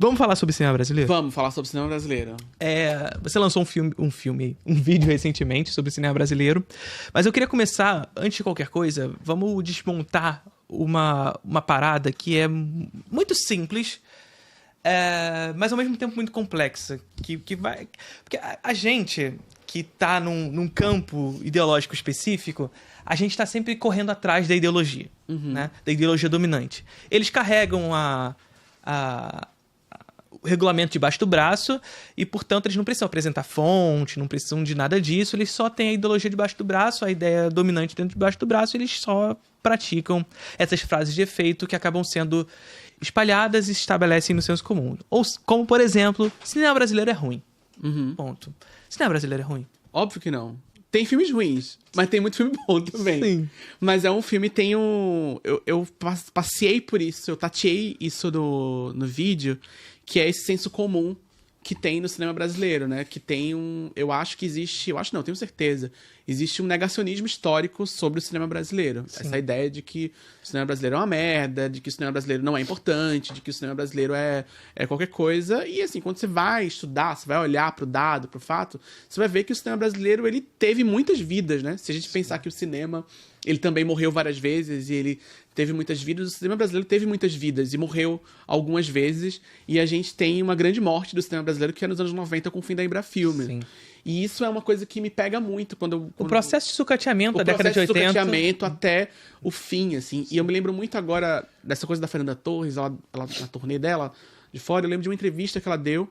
Vamos falar sobre cinema brasileiro? Vamos falar sobre cinema brasileiro. Você lançou um vídeo recentemente sobre cinema brasileiro, mas eu queria começar, antes de qualquer coisa, vamos desmontar uma parada que é muito simples, mas ao mesmo tempo muito complexa, porque a gente que tá num campo ideológico específico, a gente tá sempre correndo atrás da ideologia, né? Da ideologia dominante. Eles carregam o regulamento debaixo do braço e, portanto, eles não precisam apresentar fonte, não precisam de nada disso, eles só têm a ideologia debaixo do braço, a ideia dominante dentro debaixo do braço, e eles só praticam essas frases de efeito que acabam sendo espalhadas e estabelecem no senso comum. Ou, como, por exemplo, cinema brasileiro é ruim. Ponto. Cinema brasileiro é ruim? Óbvio que não. Tem filmes ruins, mas tem muito filme bom também. Sim. Mas é um filme, tem um... Eu passei por isso, eu tateei isso no vídeo, que é esse senso comum que tem no cinema brasileiro, né? Que tem eu acho que existe... Eu acho não, tenho certeza. Existe um negacionismo histórico sobre o cinema brasileiro. Sim. Essa ideia de que o cinema brasileiro é uma merda, de que o cinema brasileiro não é importante, de que o cinema brasileiro é qualquer coisa. E assim, quando você vai estudar, você vai olhar pro dado, pro fato, você vai ver que o cinema brasileiro, ele teve muitas vidas, né? Se a gente pensar que o cinema, ele também morreu várias vezes e ele teve muitas vidas, o cinema brasileiro teve muitas vidas e morreu algumas vezes. E a gente tem uma grande morte do cinema brasileiro, que é nos anos 90 com o fim da Embrafilme. Sim. E isso é uma coisa que me pega muito quando O processo de sucateamento da década de 80. O processo de sucateamento até o fim, assim. E eu me lembro muito agora dessa coisa da Fernanda Torres, ela na turnê dela, de fora. Eu lembro de uma entrevista que ela deu,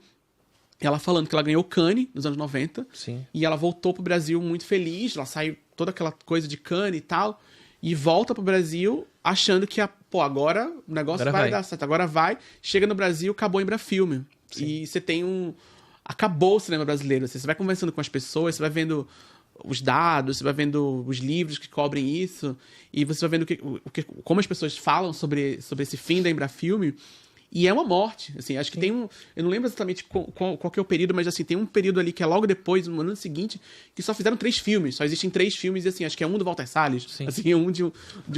ela falando que ela ganhou o Cannes nos anos 90. Sim. E ela voltou pro Brasil muito feliz, ela saiu toda aquela coisa de Cannes e tal, e volta pro Brasil achando que, agora o negócio vai dar certo, agora vai. Chega no Brasil, acabou o Embrafilme. E você tem acabou o cinema brasileiro. Você vai conversando com as pessoas, você vai vendo os dados, você vai vendo os livros que cobrem isso, e você vai vendo como as pessoas falam sobre esse fim da Embrafilme, e é uma morte. Assim, acho que tem eu não lembro exatamente qual que é o período, mas assim, tem um período ali que é logo depois, no ano seguinte, que só fizeram 3 filmes. Só existem 3 filmes, e assim, acho que é um do Walter Salles, assim, um de um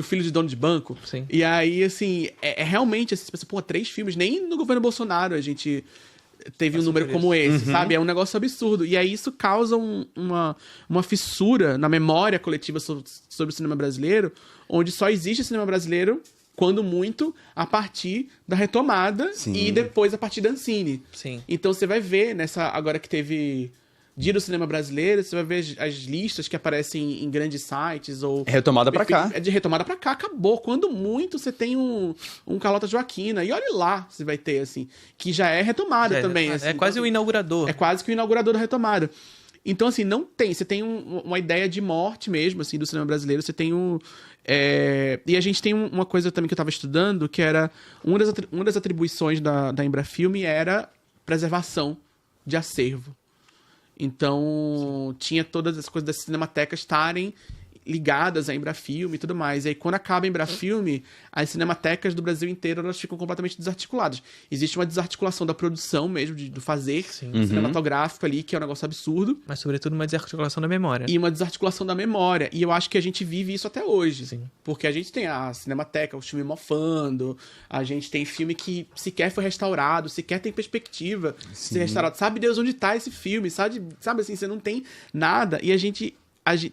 filho de dono de banco. Sim. E aí, assim, realmente, assim, você pensa, 3 filmes, nem no governo Bolsonaro a gente teve um número como esse, sabe? É um negócio absurdo. E aí isso causa uma fissura na memória coletiva sobre o cinema brasileiro, onde só existe cinema brasileiro, quando muito, a partir da retomada. Sim. E depois a partir da Ancine. Sim. Então você vai ver agora que teve Dia do Cinema Brasileiro, você vai ver as listas que aparecem em grandes sites ou... Retomada pra cá. É de retomada pra cá, acabou. Quando muito, você tem um Carlota Joaquina. E olha lá, você vai ter, assim, que já é retomada também. Assim, é quase o inaugurador. É quase que o inaugurador da retomada. Então, assim, não tem. Você tem uma ideia de morte mesmo, assim, do cinema brasileiro. Você tem e a gente tem uma coisa também que eu tava estudando, que era... Uma das atribuições da Embrafilme era preservação de acervo. Então, tinha todas as coisas das cinematecas estarem ligadas à Embrafilme e tudo mais. E aí, quando acaba a Embrafilme, as cinematecas do Brasil inteiro, elas ficam completamente desarticuladas. Existe uma desarticulação da produção mesmo, do fazer cinematográfico ali, que é um negócio absurdo. Mas, sobretudo, uma desarticulação da memória. E uma desarticulação da memória. E eu acho que a gente vive isso até hoje. Sim. Porque a gente tem a cinemateca, o filme mofando, a gente tem filme que sequer foi restaurado, sequer tem perspectiva de ser restaurado. Sabe Deus onde tá esse filme, sabe assim, você não tem nada. E a gente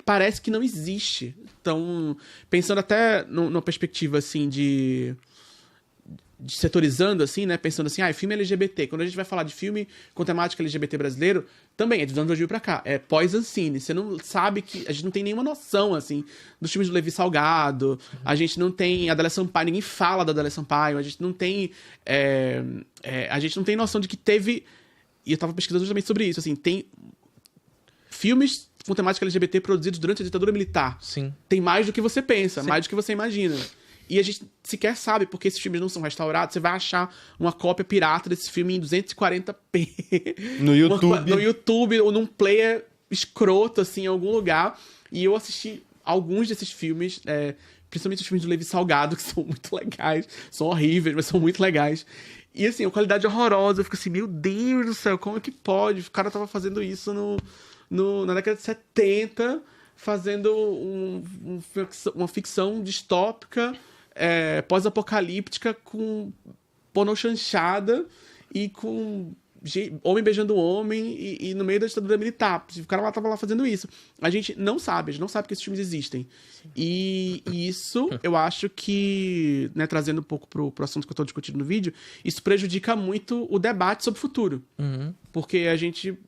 parece que não existe. Então, pensando até numa perspectiva, assim, de setorizando, assim, né? Pensando assim, filme LGBT. Quando a gente vai falar de filme com temática LGBT brasileiro, também é de anos 2000 pra cá. É pós-Ancine. Você não sabe que... A gente não tem nenhuma noção, assim, dos filmes do Levi Salgado. A gente não tem a Adélia Sampaio. Ninguém fala da Adélia Sampaio. A gente não tem... a gente não tem noção de que teve... E eu tava pesquisando justamente sobre isso, assim. Tem filmes com temática LGBT produzidos durante a ditadura militar. Sim. Tem mais do que você pensa, mais do que você imagina. E a gente sequer sabe porque esses filmes não são restaurados. Você vai achar uma cópia pirata desse filme em 240p. No YouTube. No YouTube ou num player escroto, assim, em algum lugar. E eu assisti alguns desses filmes, principalmente os filmes do Levi Salgado, que são muito legais. São horríveis, mas são muito legais. E, assim, a qualidade é horrorosa. Eu fico assim, meu Deus do céu, como é que pode? O cara tava fazendo isso na década de 70, fazendo uma ficção distópica, pós-apocalíptica, com pornô chanchada, e com homem beijando homem e no meio da ditadura militar. O cara lá tava lá fazendo isso. A gente não sabe que esses filmes existem. E isso, eu acho que, né, trazendo um pouco pro assunto que eu tô discutindo no vídeo, isso prejudica muito o debate sobre o futuro. Porque a gente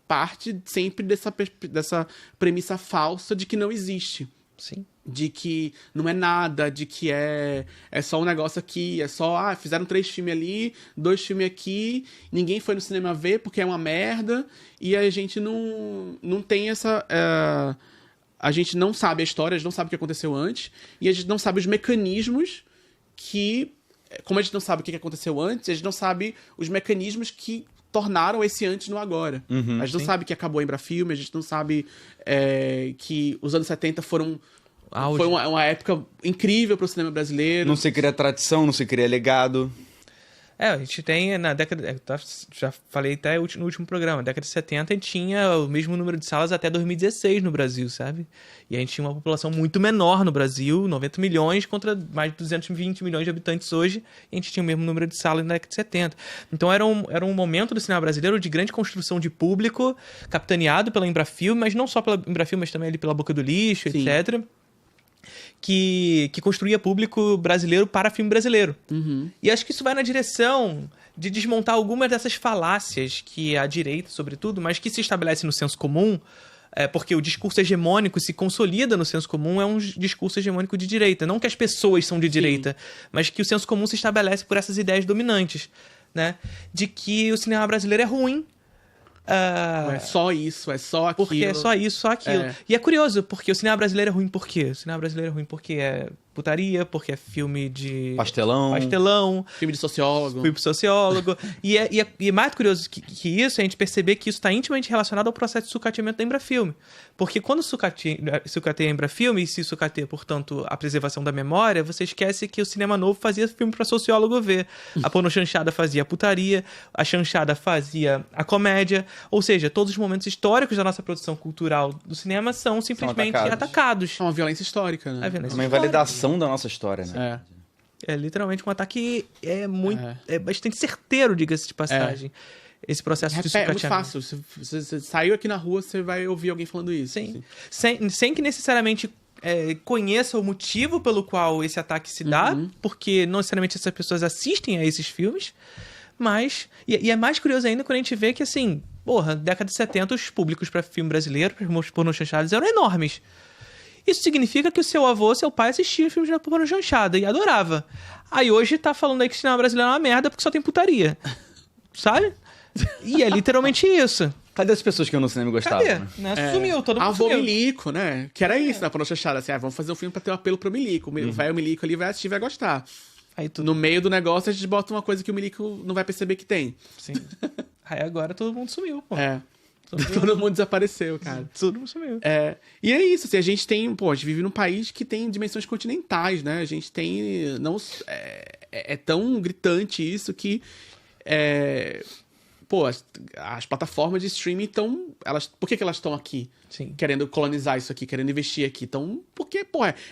parte sempre dessa premissa falsa de que não existe. Sim. De que não é nada, de que é só um negócio aqui, é só, fizeram 3 filmes ali, 2 filmes aqui, ninguém foi no cinema ver porque é uma merda, e a gente não tem essa... a gente não sabe a história, a gente não sabe o que aconteceu antes, e a gente não sabe os mecanismos que... Como a gente não sabe o que aconteceu antes, a gente não sabe os mecanismos que tornaram esse antes no agora. A gente não sabe que acabou a Embrafilme, a gente não sabe que os anos 70 foram... Foi uma época incrível pro cinema brasileiro. Não se cria tradição, não se cria legado. A gente tem na década... Já falei até no último programa. Na década de 70 a gente tinha o mesmo número de salas até 2016 no Brasil, sabe? E a gente tinha uma população muito menor no Brasil, 90 milhões contra mais de 220 milhões de habitantes hoje. E a gente tinha o mesmo número de salas na década de 70. Então era um momento do cinema brasileiro de grande construção de público, capitaneado pela Embrafilme, mas não só pela Embrafilme, mas também ali pela Boca do Lixo, Sim. etc., que construía público brasileiro para filme brasileiro. E acho que isso vai na direção de desmontar algumas dessas falácias que a direita, sobretudo, mas que se estabelece no senso comum, porque o discurso hegemônico se consolida no senso comum, é um discurso hegemônico de direita. Não que as pessoas são de direita, mas que o senso comum se estabelece por essas ideias dominantes, né? De que o cinema brasileiro é ruim. É só isso, é só aquilo. Porque é só isso, só aquilo. E é curioso, porque o cinema brasileiro é ruim por quê? O cinema brasileiro é ruim porque é putaria, porque é filme de... Pastelão. Filme de sociólogo. Filme de sociólogo. e é mais curioso que isso, a gente perceber que isso está intimamente relacionado ao processo de sucateamento da Embrafilme. Porque quando sucateia a Embrafilme, e se sucateia, portanto, a preservação da memória, você esquece que o cinema novo fazia filme para sociólogo ver. A pornochanchada fazia a putaria, a chanchada fazia a comédia. Ou seja, todos os momentos históricos da nossa produção cultural do cinema são simplesmente atacados. É uma violência histórica, né? Uma invalidação da nossa história, né? É literalmente um ataque é bastante certeiro, diga-se de passagem. Esse processo de sucateamento. É muito fácil. Você saiu aqui na rua, você vai ouvir alguém falando isso. Sim. Sem que necessariamente conheça o motivo pelo qual esse ataque se dá, porque não necessariamente essas pessoas assistem a esses filmes, mas... E é mais curioso ainda quando a gente vê que, assim, década de 70, os públicos para filme brasileiro, para os pornochanchadas, eram enormes. Isso significa que o seu avô, seu pai assistia filmes de pornochanchada e adorava. Aí hoje tá falando aí que o cinema brasileiro é uma merda porque só tem putaria. Sabe? E é literalmente isso. Cadê as pessoas que eu no cinema gostava? Cadê? Né? Sumiu, todo mundo sumiu. O Milico, né? Que era isso, na pornochanchada. Assim, vamos fazer um filme pra ter um apelo pro Milico. O Milico ali vai assistir e vai gostar. Aí No meio do negócio, a gente bota uma coisa que o Milico não vai perceber que tem. Sim. Aí agora todo mundo sumiu, pô. Todo mundo desapareceu, cara. Todo mundo sumiu. E é isso, assim, a gente vive num país que tem dimensões continentais, né? A gente tem... É tão gritante isso que... as plataformas de streaming estão... Por que elas estão aqui? Sim. Querendo colonizar isso aqui, querendo investir aqui. Então, porque,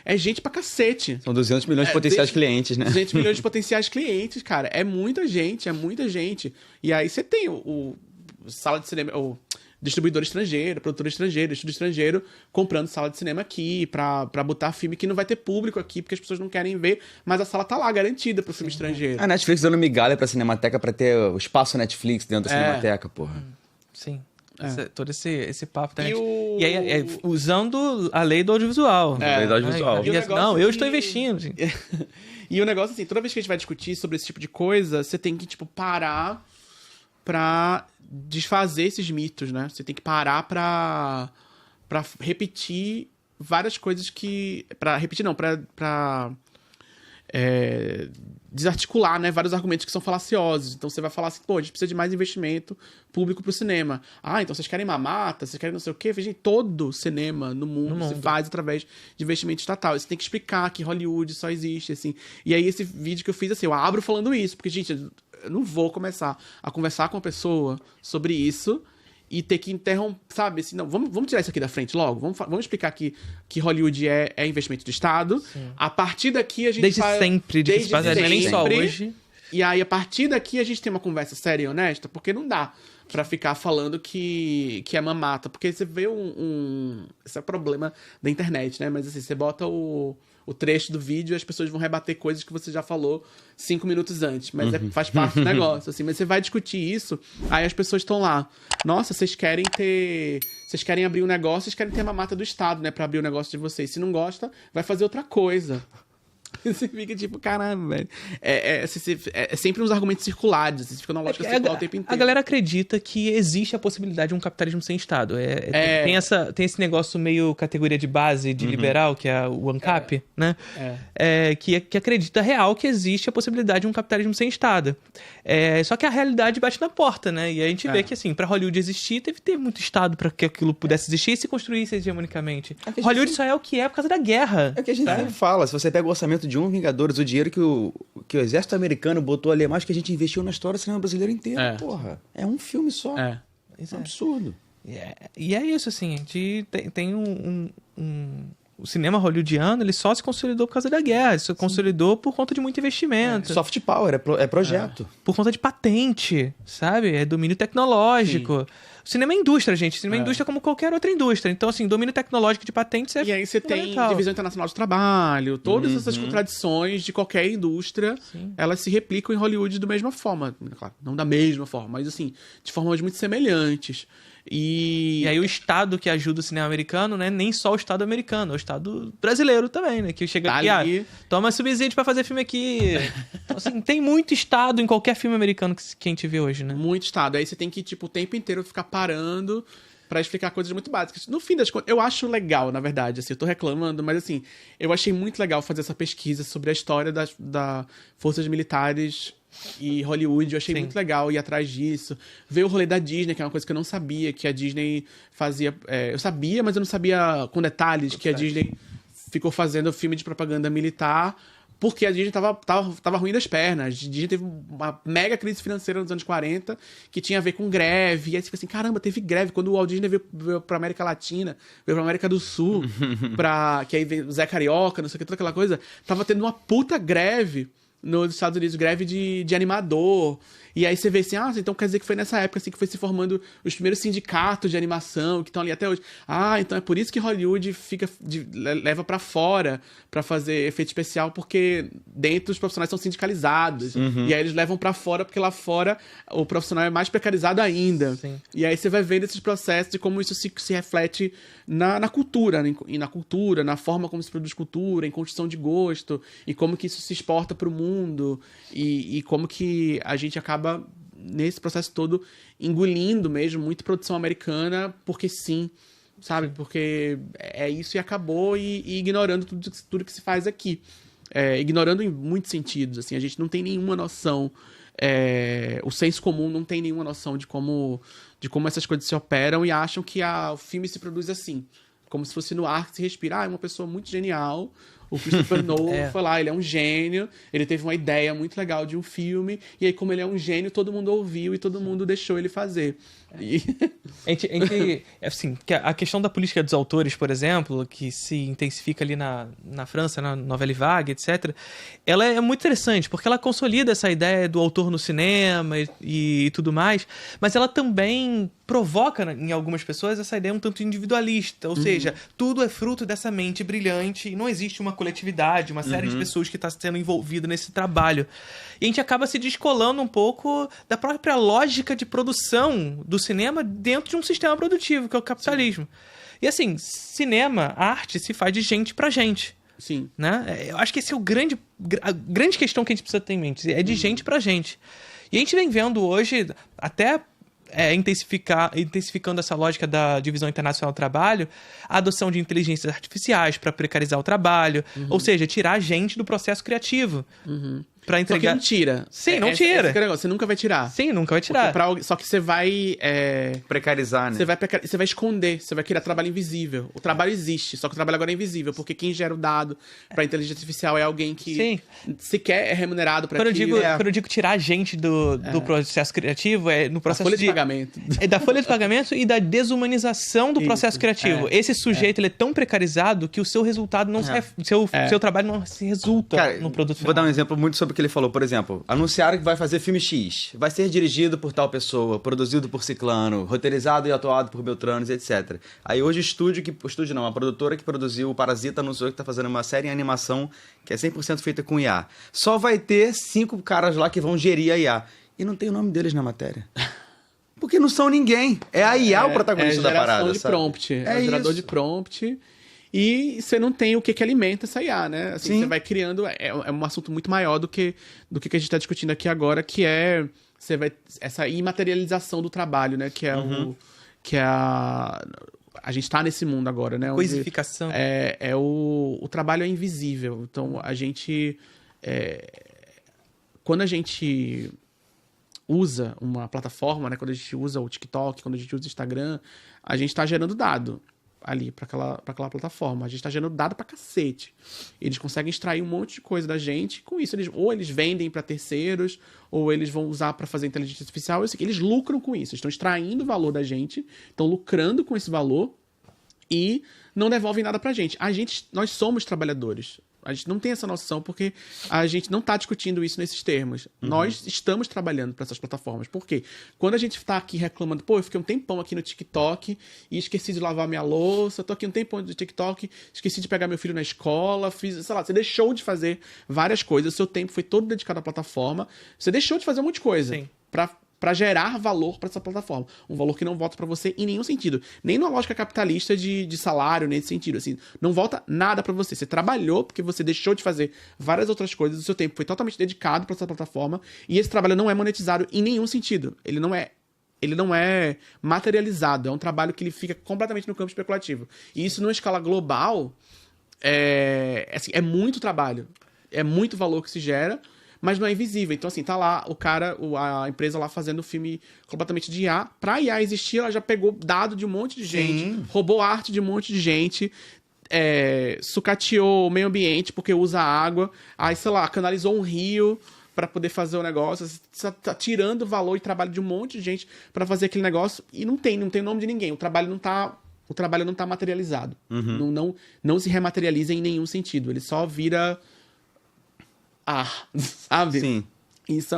é gente pra cacete. São 200 milhões de potenciais clientes, né? 200 milhões de potenciais clientes, cara. É muita gente. E aí você tem o sala de cinema... distribuidor estrangeiro, produtor estrangeiro, estúdio estrangeiro, comprando sala de cinema aqui pra botar filme que não vai ter público aqui, porque as pessoas não querem ver, mas a sala tá lá, garantida pro filme estrangeiro. A Netflix dando migalha pra Cinemateca pra ter o espaço Netflix dentro da Cinemateca, porra. Sim. Todo esse papo da E aí, usando a lei do audiovisual. A lei do audiovisual. Não, eu estou investindo. Gente. E o negócio, assim, toda vez que a gente vai discutir sobre esse tipo de coisa, você tem que, parar pra desfazer esses mitos, né? Você tem que parar pra repetir várias coisas que... Pra desarticular, né? Vários argumentos que são falaciosos. Então você vai falar assim, a gente precisa de mais investimento público pro cinema. Então vocês querem mamata, vocês querem não sei o quê. Gente, todo cinema no mundo se faz através de investimento estatal. Você tem que explicar que Hollywood só existe, assim. E aí esse vídeo que eu fiz, assim, eu abro falando isso, porque, gente, eu não vou começar a conversar com a pessoa sobre isso e ter que interromper, sabe? Assim, não, vamos tirar isso aqui da frente logo. Vamos explicar que Hollywood é investimento do Estado. Sim. A partir daqui a gente desde sempre, nem só hoje. E aí, a partir daqui, a gente tem uma conversa séria e honesta, porque não dá pra ficar falando que é mamata. Porque você vê esse é o problema da internet, né? Mas assim, você bota o trecho do vídeo e as pessoas vão rebater coisas que você já falou 5 minutos antes. Mas faz parte do negócio, assim. Mas você vai discutir isso, aí as pessoas estão lá. Nossa, vocês querem abrir um negócio, vocês querem ter a mamata do Estado, né? Pra abrir o negócio de vocês. Se não gosta, vai fazer outra coisa. Você fica tipo, caramba, velho. É sempre uns argumentos circulares. Você fica na lógica circular o tempo inteiro. A galera acredita que existe a possibilidade de um capitalismo sem Estado. Tem esse negócio meio categoria de base de liberal, que é o ANCAP, né? Que acredita real que existe a possibilidade de um capitalismo sem Estado. Só que a realidade bate na porta, né? E a gente vê que, assim, pra Hollywood existir, teve que ter muito Estado pra que aquilo pudesse existir e se construísse hegemonicamente. Hollywood só é o que é por causa da guerra. É o que a gente sempre fala. Se você pega o orçamento de Vingadores, o dinheiro que o exército americano botou ali, é mais que a gente investiu na história do cinema brasileiro inteiro, porra. É um filme só. É um absurdo. E é isso, assim, a gente tem o cinema hollywoodiano, ele só se consolidou por causa da guerra, ele se consolidou por conta de muito investimento. Soft power, é projeto. Por conta de patente, sabe? É domínio tecnológico. Sim. O cinema é indústria, gente. O cinema é indústria como qualquer outra indústria. Então, assim, domínio tecnológico de patentes é E aí você tem divisão internacional de trabalho, todas essas contradições de qualquer indústria, elas se replicam em Hollywood da mesma forma. Claro, não da mesma forma, mas assim, de formas muito semelhantes. E aí o Estado que ajuda o cinema americano, né? Nem só o Estado americano, é o Estado brasileiro também, né? Que chega aqui, toma subsídio pra fazer filme aqui. Então, assim, tem muito Estado em qualquer filme americano que a gente vê hoje, né? Muito Estado. Aí você tem que, tipo, o tempo inteiro ficar parando pra explicar coisas muito básicas. No fim das contas, eu acho legal, na verdade, assim, eu tô reclamando, mas assim, eu achei muito legal fazer essa pesquisa sobre a história das forças militares e Hollywood. Eu achei muito legal ir atrás disso. Ver o rolê da Disney, que é uma coisa que eu não sabia, que a Disney fazia... eu sabia, mas eu não sabia com detalhes que a Disney ficou fazendo filme de propaganda militar porque a Disney tava ruim das pernas. A Disney teve uma mega crise financeira nos anos 40 que tinha a ver com greve. E aí você fica assim, caramba, teve greve. Quando o Walt Disney veio pra América Latina, veio pra América do Sul, que aí veio o Zé Carioca, não sei o que, toda aquela coisa, tava tendo uma puta greve nos Estados Unidos, greve de animador. E aí você vê assim, então quer dizer que foi nessa época assim, que foi se formando os primeiros sindicatos de animação que estão ali até hoje. Então é por isso que Hollywood leva pra fora pra fazer efeito especial, porque dentro os profissionais são sindicalizados. E aí eles levam pra fora, porque lá fora o profissional é mais precarizado ainda. Sim. E aí você vai vendo esses processos de como isso se reflete na cultura, na forma como se produz cultura, em construção de gosto, e como que isso se exporta pro mundo, e como que a gente acaba nesse processo todo engolindo mesmo muito produção americana, porque sim, sabe? Porque é isso e acabou, e ignorando tudo que se faz aqui. Ignorando em muitos sentidos, assim, a gente não tem nenhuma noção, o senso comum não tem nenhuma noção de como essas coisas se operam, e acham que o filme se produz assim, como se fosse no ar que se respira. É uma pessoa muito genial, o Christopher Nolan foi lá, ele é um gênio, ele teve uma ideia muito legal de um filme, e aí como ele é um gênio, todo mundo ouviu e todo mundo deixou ele fazer. Assim, a questão da política dos autores, por exemplo, que se intensifica ali na França, na Nouvelle Vague, etc., ela é muito interessante, porque ela consolida essa ideia do autor no cinema e tudo mais, mas ela também provoca em algumas pessoas essa ideia um tanto individualista, ou seja, tudo é fruto dessa mente brilhante e não existe uma coletividade, uma série de pessoas que está sendo envolvida nesse trabalho. E a gente acaba se descolando um pouco da própria lógica de produção do cinema dentro de um sistema produtivo, que é o capitalismo. Sim. E assim, cinema, arte, se faz de gente pra gente. Sim. Né? Eu acho que esse é a grande questão que a gente precisa ter em mente. É de gente pra gente. E a gente vem vendo hoje, até intensificando essa lógica da divisão internacional do trabalho, a adoção de inteligências artificiais para precarizar o trabalho, ou seja, tirar a gente do processo criativo. Pra entregar... Só que não tira. Sim, não tira. Você nunca vai tirar. Sim, nunca vai tirar. Só que você vai... precarizar, né? Você vai esconder, você vai criar trabalho invisível. O trabalho existe, só que o trabalho agora é invisível, porque quem gera o dado pra inteligência artificial é alguém que sequer é remunerado pra aquilo. Quando eu digo tirar a gente do processo criativo, é no processo da folha de pagamento. É da folha de pagamento e da desumanização do processo criativo. Esse sujeito ele é tão precarizado que o seu resultado não seu trabalho não se resulta no produto final. Vou dar um exemplo muito sobre que ele falou, por exemplo, anunciaram que vai fazer filme X, vai ser dirigido por tal pessoa, produzido por ciclano, roteirizado e atuado por Beltranos, etc. Aí hoje a produtora que produziu o Parasita anunciou que tá fazendo uma série em animação que é 100% feita com IA. Só vai ter 5 caras lá que vão gerir a IA. E não tem o nome deles na matéria. Porque não são ninguém. É a IA o protagonista da parada, de prompt. É gerador de prompt. E você não tem o que alimenta essa IA, né? Assim, você vai criando... É um assunto muito maior do que a gente está discutindo aqui agora, que é essa imaterialização do trabalho, né? Que é a gente está nesse mundo agora, né? Coisificação. O trabalho é invisível. Então, a gente... quando a gente usa uma plataforma, né? Quando a gente usa o TikTok, quando a gente usa o Instagram, a gente está gerando dado ali para aquela plataforma. A gente tá gerando dado pra cacete. Eles conseguem extrair um monte de coisa da gente. Com isso, eles vendem para terceiros, ou eles vão usar para fazer inteligência artificial. Eles lucram com isso. Eles estão extraindo valor da gente, estão lucrando com esse valor e não devolvem nada pra gente. Nós somos trabalhadores. A gente não tem essa noção porque a gente não está discutindo isso nesses termos. Nós estamos trabalhando para essas plataformas. Por quê? Quando a gente está aqui reclamando, eu fiquei um tempão aqui no TikTok e esqueci de lavar minha louça, tô aqui um tempão no TikTok, esqueci de pegar meu filho na escola, você deixou de fazer várias coisas, o seu tempo foi todo dedicado à plataforma, você deixou de fazer um monte de coisa para gerar valor para essa plataforma. Um valor que não volta para você em nenhum sentido. Nem na lógica capitalista de salário, nesse sentido. Assim, não volta nada para você. Você trabalhou porque você deixou de fazer várias outras coisas. O seu tempo foi totalmente dedicado para essa plataforma. E esse trabalho não é monetizado em nenhum sentido. Ele não é materializado. É um trabalho que ele fica completamente no campo especulativo. E isso, numa escala global, é muito trabalho. É muito valor que se gera, mas não é invisível. Então, assim, tá lá a empresa lá fazendo filme completamente de IA. Pra IA existir, ela já pegou dado de um monte de gente, roubou arte de um monte de gente, sucateou o meio ambiente porque usa água, aí, sei lá, canalizou um rio pra poder fazer o negócio. Você tá tirando valor e trabalho de um monte de gente pra fazer aquele negócio e não tem o nome de ninguém. O trabalho não tá materializado. Não se rematerializa em nenhum sentido. Ele só vira... sabe? Sim. Isso é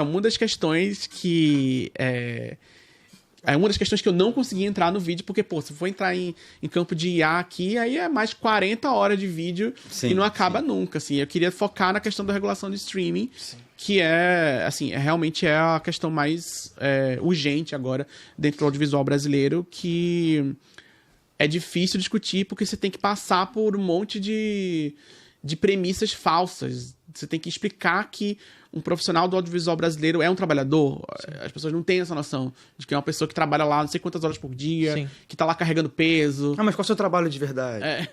uma das questões que... É uma das questões que eu não consegui entrar no vídeo, porque, se for entrar em campo de IA aqui, aí é mais 40 horas de vídeo e não acaba nunca, assim. Eu queria focar na questão da regulação de streaming, que realmente é a questão mais urgente agora dentro do audiovisual brasileiro, que é difícil discutir, porque você tem que passar por um monte de premissas falsas. Você tem que explicar que um profissional do audiovisual brasileiro é um trabalhador. Sim. As pessoas não têm essa noção de que é uma pessoa que trabalha lá não sei quantas horas por dia, que tá lá carregando peso. Mas qual é o seu trabalho de verdade?